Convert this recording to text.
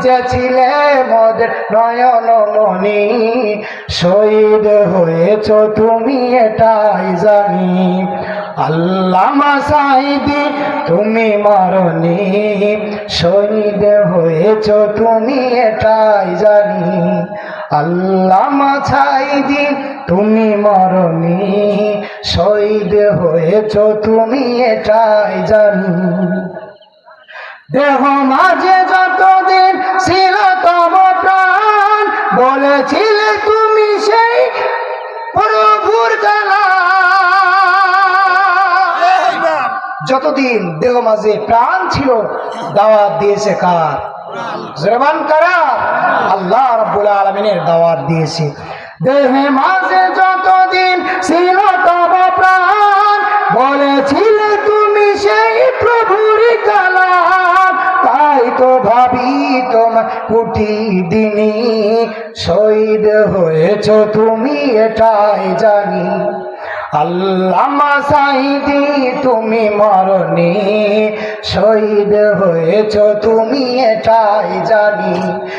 যে ছিলে মোদের নয়ন মনি, শহীদ হয়েছ তুমি এটাই জানি। আল্লামা সাঈদী তুমি মরনি, শহীদ হয়েছ তুমি এটাই জানি। আল্লামা সাঈদী তুমি মরনি, শহীদ হয়েছ তুমি এটাই জানি। দেহ মাঝে যতদিন ছিল তব প্রাণ, বলেছিলে তুমি সেই প্রভুর কালাম। যতদিন দেহ মাঝে প্রাণ ছিল দাওয়াত দিয়েছে কার? জবান কারা? আল্লাহ রাব্বুল আলামিনের দাওয়াত দিয়েছে। দেহে মাঝে যতদিন ছিল তব প্রাণ, বলেছিলে তুমি সেই প্রভুর কালাম। তাই তো ভাবি তোমার প্রতিদিনই, শহীদ হয়েছ তুমি এটাই জানি। আল্লামা সাঈদী তুমি মরনি, শহীদ হয়েছ তুমি এটাই জানি।